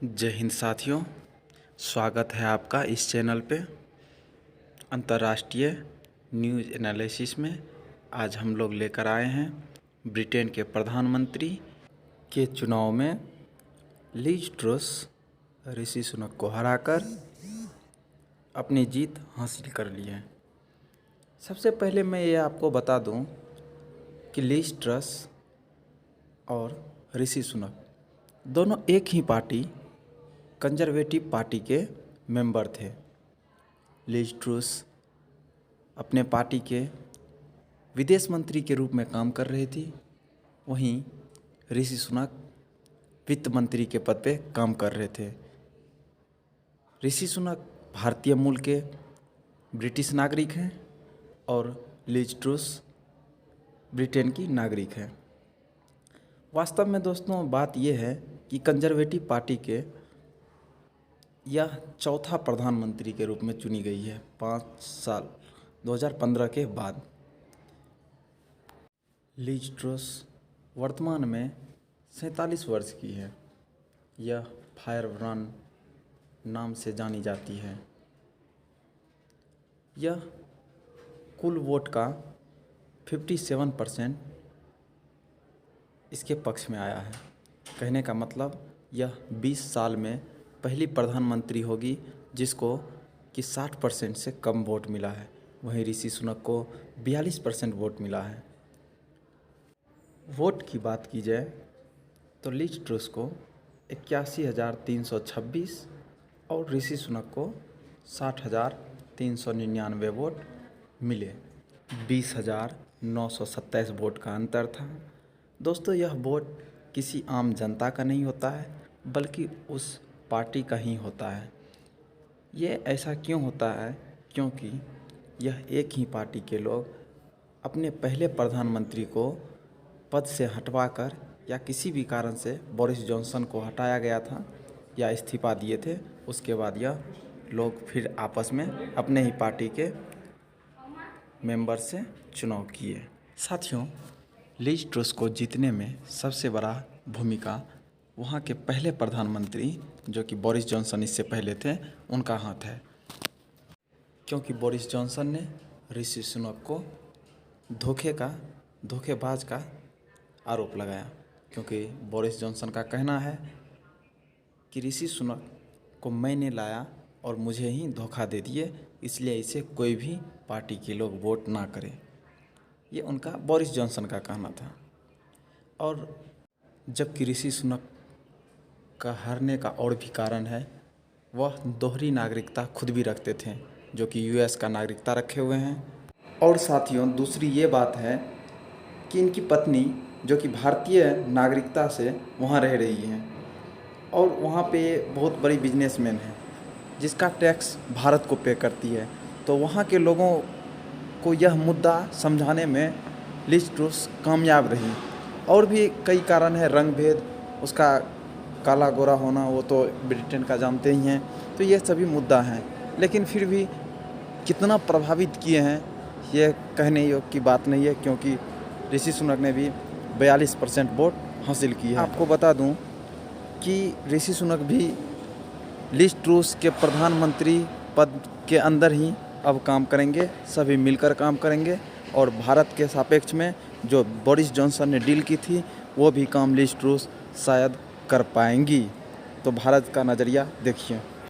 जय हिंद साथियों, स्वागत है आपका इस चैनल पे अंतर्राष्ट्रीय न्यूज़ एनालिसिस में। आज हम लोग लेकर आए हैं ब्रिटेन के प्रधानमंत्री के चुनाव में लीज ट्रस ऋषि सुनक को हराकर अपनी जीत हासिल कर ली है। सबसे पहले मैं ये आपको बता दूं कि लीज ट्रस और ऋषि सुनक दोनों एक ही पार्टी कंजर्वेटिव पार्टी के मेंबर थे। लीज ट्रस अपने पार्टी के विदेश मंत्री के रूप में काम कर रही थी, वहीं ऋषि सुनक वित्त मंत्री के पद पे काम कर रहे थे। ऋषि सुनक भारतीय मूल के ब्रिटिश नागरिक हैं और लीज ट्रस ब्रिटेन की नागरिक है। वास्तव में दोस्तों बात यह है कि कंजर्वेटिव पार्टी के यह चौथा प्रधानमंत्री के रूप में चुनी गई है 5 साल 2015 के बाद। लीज ट्रस वर्तमान में 47 वर्ष की है। यह फायरब्रांड नाम से जानी जाती है। यह कुल वोट का 57% इसके पक्ष में आया है। कहने का मतलब यह 20 साल में पहली प्रधानमंत्री होगी जिसको कि 60% से कम वोट मिला है। वहीं ऋषि सुनक को 42% वोट मिला है। वोट की बात की जाए तो लीज ट्रस को 81,326 और ऋषि सुनक को 60,399 वोट मिले। 20,927 वोट का अंतर था। दोस्तों यह वोट किसी आम जनता का नहीं होता है बल्कि उस पार्टी का ही होता है। ये ऐसा क्यों होता है? क्योंकि यह एक ही पार्टी के लोग अपने पहले प्रधानमंत्री को पद से हटवाकर या किसी भी कारण से बोरिस जॉनसन को हटाया गया था या इस्तीफा दिए थे, उसके बाद यह लोग फिर आपस में अपने ही पार्टी के मेंबर से चुनाव किए। साथियों, लीज ट्रस को जीतने में सबसे बड़ा भूमिका वहाँ के पहले प्रधानमंत्री जो कि बोरिस जॉनसन इससे पहले थे उनका हाथ है। क्योंकि बोरिस जॉनसन ने ऋषि सुनक को धोखेबाज का आरोप लगाया। क्योंकि बोरिस जॉनसन का कहना है कि ऋषि सुनक को मैंने लाया और मुझे ही धोखा दे दिए, इसलिए इसे कोई भी पार्टी के लोग वोट ना करें। ये उनका बोरिस जॉनसन का कहना था। और जबकि ऋषि सुनक का हारने का और भी कारण है, वह दोहरी नागरिकता खुद भी रखते थे जो कि यूएस का नागरिकता रखे हुए हैं। और साथियों दूसरी ये बात है कि इनकी पत्नी जो कि भारतीय नागरिकता से वहाँ रह रही हैं और वहाँ पे बहुत बड़ी बिजनेसमैन है जिसका टैक्स भारत को पे करती है। तो वहाँ के लोगों को यह मुद्दा समझाने में लीज ट्रस कामयाब रही। और भी कई कारण है, रंग भेद, उसका काला गोरा होना, वो तो ब्रिटेन का जानते ही हैं। तो ये सभी मुद्दा हैं, लेकिन फिर भी कितना प्रभावित किए हैं ये कहने योग की बात नहीं है। क्योंकि ऋषि सुनक ने भी 42% वोट हासिल की है। आपको बता दूं कि ऋषि सुनक भी लीज ट्रस के प्रधानमंत्री पद के अंदर ही अब काम करेंगे, सभी मिलकर काम करेंगे। और भारत के सापेक्ष में जो बोरिस जॉनसन ने डील की थी वो भी काम लीज ट्रस शायद कर पाएंगी। तो भारत का नज़रिया देखिए।